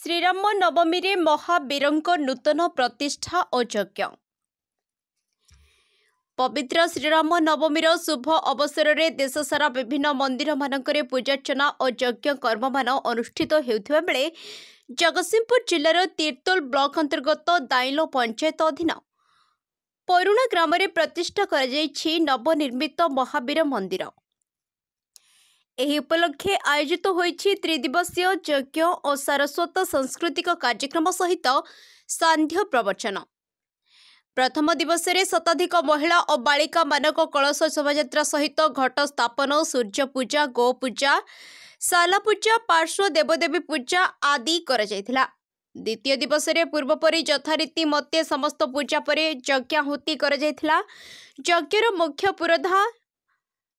श्रीराम नवमी रे महावीरंक नूतन प्रतिष्ठा और यज्ञ। पवित्र श्रीराम नवमीर शुभ अवसर में देश सारा विभिन्न मंदिर मानकरे पूजार्चना और यज्ञ कर्म मान अनुष्ठित हेउथिबा बेले जगतसिंहपुर जिलार तीर्तोल ब्लॉक अंतर्गत दाइलो पंचायत अधीन पैरुणा ग्राम रे प्रतिष्ठा करा जायछि नवनिर्मित महावीर मंदिर। एही उपलक्षे आयोजित होईछि त्रिदिवसीय यज्ञ और सारस्वत सांस्कृतिक कार्यक्रम सहित सांध्य प्रवचन। प्रथम दिवस रे शताधिक महिला और बालिका मानक कलश शोभायात्रा सहित घट स्थापन, सूर्य पूजा, गो पूजा, साला पूजा, पार्श्व देवदेवी पूजा आदि करा जायथिला। द्वितीय दिवस रे पूर्वपरि यथारीति मते समस्त पूजा परे यज्ञाहुति करा जायथिला। यज्ञर मुख्य पुरोधा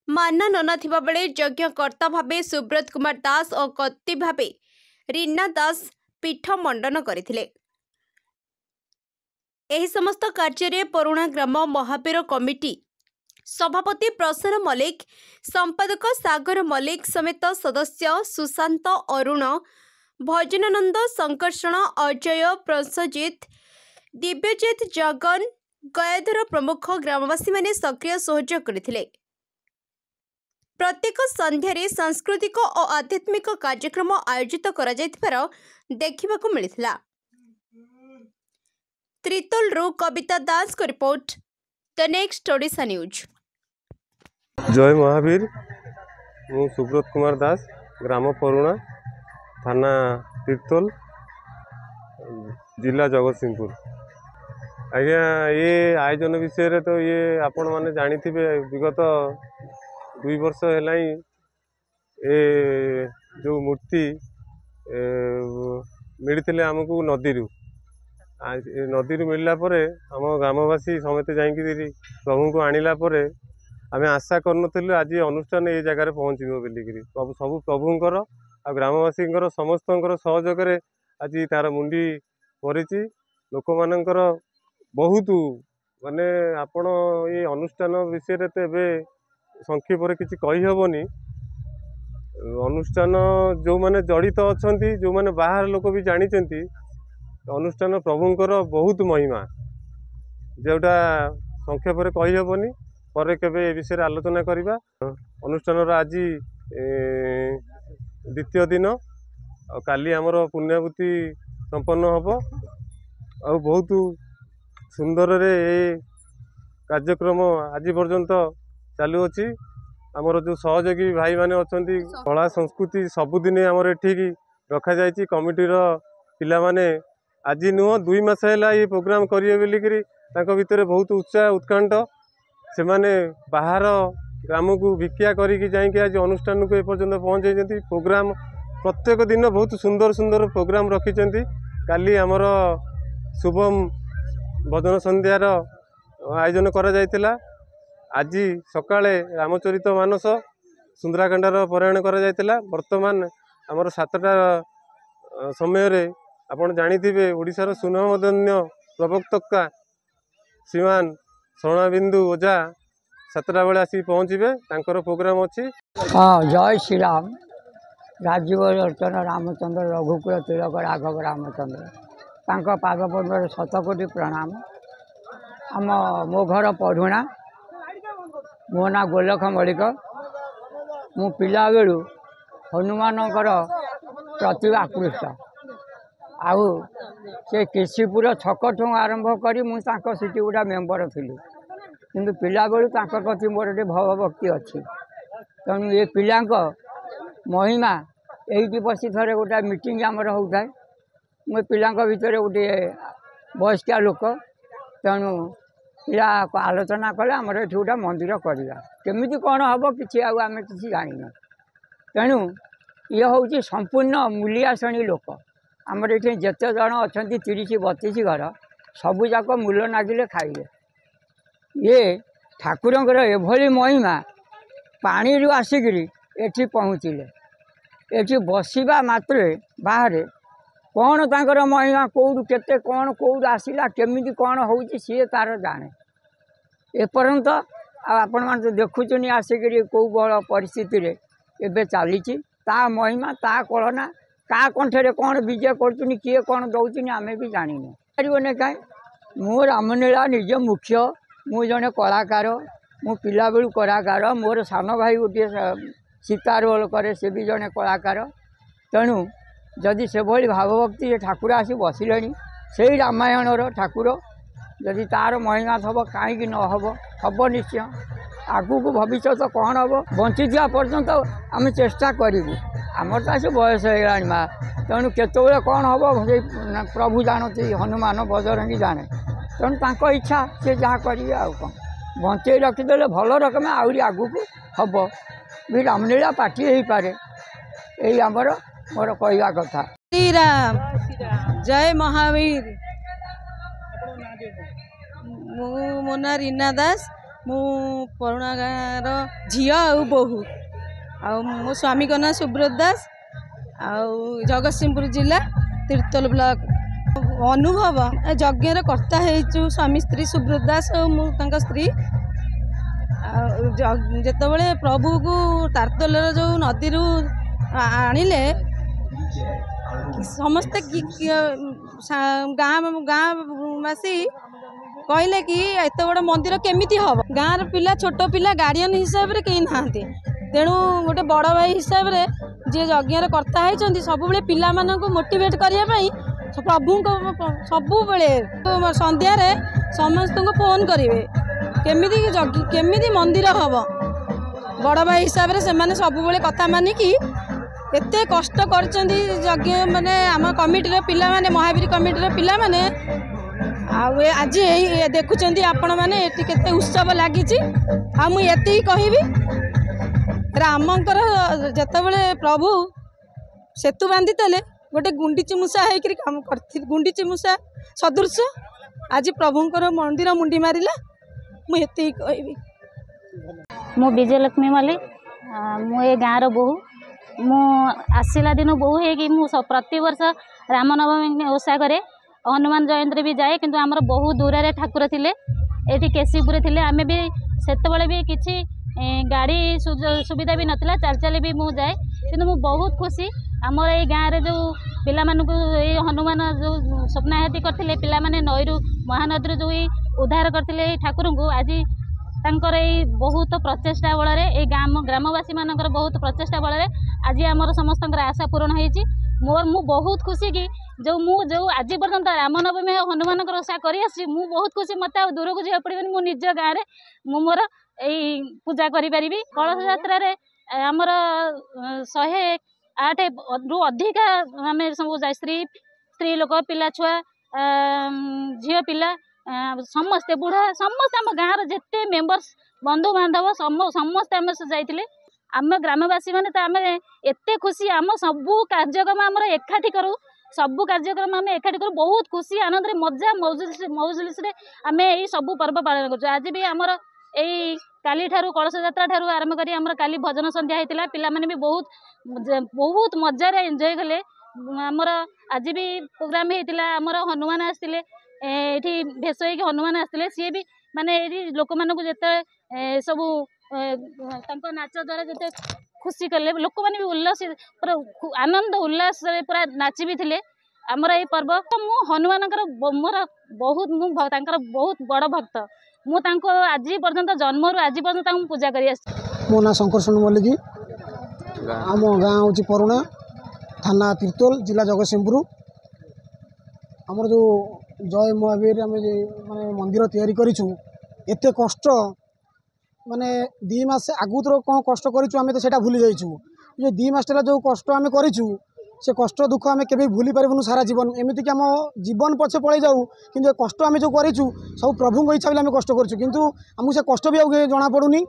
माना नना थिबा बेले यज्ञकर्ता भावे सुब्रत कुमार दास और कत्ती भावे रीना दास पीठ मंडन करथिले। एही समस्त कार्य रे परुणा ग्राम महावीर कमिटी सभापति प्रसन्न मल्लिक, संपादक सागर मल्लिक समेत सदस्य सुशांत, अरुण, भजनानंद, संकर्षण, अजय, प्रसजित, दिव्यजित, जगन, गयाधर प्रमुख ग्रामवासी माने सक्रिय सहयोग करथिले। प्रत्येक संध्यारे सांस्कृतिक और आध्यात्मिक कार्यक्रम आयोजित करा जायथिबार देखिबाकू मिलिथिला। त्रितोल रो कविता दास को report, the next Odisha news. जय महावीर। मु सुब्रत कुमार दास, ग्राम परुणा, थाना तीर्तोल, जिला जगतसिंहपुर। आज्ञा ये आयोजन विषय तो ये आपण माने जानिथिबे विगत 2 वर्ष है जो मूर्ति मिलते आमको नदी मिलला परे आम ग्रामवासी समेत जाइए प्रभु को आणिला परे आम आशा करूँ आज अनुष्ठान ये जगार पहुँचो बोलिकी सब प्रभुंर आ ग्रामवासी समस्त सहयोग आज तार मुंडी पड़ी लोक मानकर बहुत माने आपण ये अनुष्ठान विषय तो ए संक्षेप किसी कहीहबनी। अनुष्ठान जो माने जड़ित अच्छा जो माने बाहर लोक भी जानी अनुष्ठान प्रभुंकर बहुत महिमा जोटा संक्षेप कहीहबनी। पर केबे ए विषय आलोचना करवा। अनुष्ठान आज द्वितीय दिन काली आमर पुण्यावती संपन्न हम आ बहुत सुंदर रे कार्यक्रम आज पर्यंत चालू अच्छी। आमर जो सहयोगी भाई माने अच्छी कला संस्कृति सबुदिन आमर एठी रखा जायछि। कमिटीर पिला माने आज नुह 2 मास है ये प्रोग्राम करिए बोलिकी तांको भितर बहुत उत्साह उत्कंठ से माने बाहर ग्राम को भिक्षा करिकी जाइए आज अनुष्ठान को एपर्यंत पहुँचे। प्रोग्राम प्रत्येक दिन बहुत सुंदर सुंदर प्रोग्राम रखिंट। काली आमर शुभम भजन संध्यार आयोजन करा जायतिला। आज सकाळे रामचरित मानस सुंदराकांडार पारायण करा जायतिला। वर्तमान आमर 7टा समय रे आपण जानिथिबे ओडिशार सुनामधन्य प्रवक्तका श्रीमान स्वर्णबिंदु ओझा 7टा बेले आसी पहुँचे तांकर प्रोग्राम अच्छी। हाँ, जय श्री राम। राजीव लोचन रामचंद्र, रघुकुल तिलक राघव रामचंद्र, तांका पादपद्म 100 कोटी प्रणाम। आम मो घर पढ़ुणा, मो ना गोलख मल्लिक। मु पिला बेलू हनुमानकर प्रति आकृष्ट आउ से केसीपुर छक ठू आरंभ करी मुझे सीटी गुड़ा मेम्बर थी किंतु पिला बेलू प्रति मोर गोटे भवभक्ति अच्छी। तेणु ये पिला महिमा यही बसी थे गोटे मीटिंग आमर होता है। मो पिला भितर गोटे वयस्का लोक तेणु पिला आलोचना कले आमर ये गोटे मंदिर करवा केमी कौन हम कि आम कि जान। तेणु ये हूँ संपूर्ण मूलिया श्रेणी लोक आमर ये जिते जन अच्छा 30-32 घर सबू जाक मूल नागिले खाइले। ये ठाकुरंकर एभली महिमा पानी रू आसिकी एठी पहुँचले। एठी बसिबा मात्रे बाहर कौन तांकर महिमा कौटू केते कौन कौटू आसला केमिति कौन होउची सी तार जाने। एपर्यंत आपण मैंने देखुचनी आसिक कौ बल परिस्थिति रे एबे चली ता महिमा ता कलना का कंठे कौन विजय कर किए कौन दौन आम भी जानी पारे कहीं मो रामलीला निज मुख्य मु जड़े कलाकार मु पिला बेलू कलाकार मोर सान भाई गोटे सीता रोल करे से भी जड़े कलाकार तेणु जदि से भाई भावभक्ति ठाकुर आसी बसिले से रामायण ठाकुर जदि तार महिमा थब कहीं न हम निश्चय आगू को भविष्य कौन हम बंची पर्यंत आम चेष्टा करूँ आमर तो आस बयस होगा माँ तेणु केतवे कौन हम प्रभु जानती हनुमान बजरंगी जाने तेणु तांको इच्छा से जहाँ करेंगे आ कौन बंचे रखीदे भल रकम आहरी आगू को हम भी रामलीला पार्टी हो पारे यही आमर मोर कहवा कथा। श्री राम जय महावीर मो ना रीना दास मु परुणा गाँव झी आउ बोहू आ मो स्वामी का ना सुब्रत दास आउ जगतसिंहपुर जिला तीर्तोल ब्लॉक अनुभव यज्ञ कर्ता हो स्वामी स्त्री सुब्रत दास और स्त्री जिते प्रभु को तारतोल जो नदी आणिले समस्ते गाँववासी कहले कि एत बड़ मंदिर केमिति हम गाँव पिला छोट पिला गार्डियन हिसाब से कहीं ना तेणु गोटे बड़ भाई हिसाब से जी यज्ञ कर्ता होती सब पिला मोटिवेट करने प्रभु को सबु संध्यार समस्त को फोन करेंगे केमिति मंदिर हम बड़ भाई हिसाब से सब कथा मानिकी एते कष्ट करचंदी यज्ञ माने आम कमिटी पिला माने महावीर कमिटी पिला माने आज देखुं आपण मैंने केते उत्सव लगी मुझे कहबी रामंकर जिते प्रभु सेतु बांधी तेले गोटे गुंडीची मूषा होकर काम कर गुंडीची मूषा सदृश आज प्रभुंकर मंदिर मुंडी मारिला मुझे कहबी। मु विजयलक्ष्मी मल्लिक मु गाँव बोहू मु आसला दिन बोहू है प्रति वर्ष रामनवमी ओषा करे हनुमान जयंती भी जाए किंतु आमर बहुत दूर रे ठाकुर थिले एठी केसीपुर थिले आमे भी सेतबेले भी किछि गाड़ी सुविधा भी नथिला चाल चाल भी मु जाए किंतु मु बहुत खुशी आमर ए गाँव रे जो पिला मानकु ए हनुमान जो स्वप्नाहति करथिले पिला माने नईरु महानदी जो उद्धार करथिले ठाकुर को आज तांकर ए बहुत प्रचेष्टा बल ए ग्रामवासी मानकर बहुत प्रचेष्टा बल आज आमर समस्त आशा पूरण होती मोर मु बहुत खुशी कि जो आज पर्यंत रामनवमी हनुमान ओषा कर बहुत खुशी मत दूर को जा पड़े मो निज गाँव में मोर यही पूजा करी कलश यात्रा आमर 108 रु अधिका आम सब स्त्री लोक पिला छुआ झील पिला समस्ते बुढ़ा समस्त आम गाँव जिते मेम्बर्स बंधु बांधव समस्ते आम जाइए आम ग्रामवासी मैंने तो आम एते खुशी आम सबू कार्यक्रम आम एकाठी करूँ सबू कार्यक्रम आम एकाठी करूँ बहुत खुशी आनंद मजा मौजलिस आम यही सबू पर्व पालन कर आज भी आमर यही काली ठारू कलश यात्रा ठारू आरंभ करी आमर काली भजन संध्या होता पिला माने भी बहुत मजार एंजॉय कले आमर आज भी प्रोग्राम होता आमर हनुमान आसते ये भेष हो हनुमान आसते सी भी माने लोक मान जिते सबू नाच द्वारा जिते खुशी कले लोक मैंने भी उल्लासित पूरा आनंद उल्लास पूरा नाची भी थे आमर ये पर्व मु हनुमान मोर बहुत बहुत बड़ भक्त मु आज पर्यंत जन्म आज पर्यंत पूजा कर मो ना शंकर मल्लिक आम गाँ हूँ परुणा थाना तीर्तोल जिला जगतसिंहपुर आमर जो जय महावीर आम माने मंदिर तैयारी करिछु एते कष्ट माने 2 मास आगु तो कौन कष्ट करूँ आम तो सेटा भूली जाइछु ये 2 मास जो कष्ट आम करूँ से कष्ट दुख आम के भूली पारूँ सारा जीवन एमती आम जीवन पछे पड़े जाऊ कि कष्ट आम जो करूँ सब प्रभु इच्छा भी आम कष्ट करूँ किंतु आमको से कष्ट भी जना पड़ूनी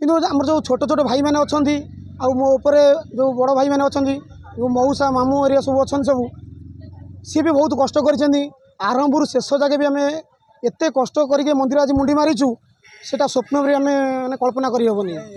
किंतु आम जो छोट छोट भाई मैंने अच्छा मो उपरे जो बड़ भाई मैंने अच्छा जो मऊसा मामू एरिया सब अच्छा सब सी भी बहुत कष्ट कर आरंभ शेष जाके भी आम एत कष्ट करके मंदिर आज मुंडी मारीचु सेटा स्वप्न भी आम कल्पना करहबनी।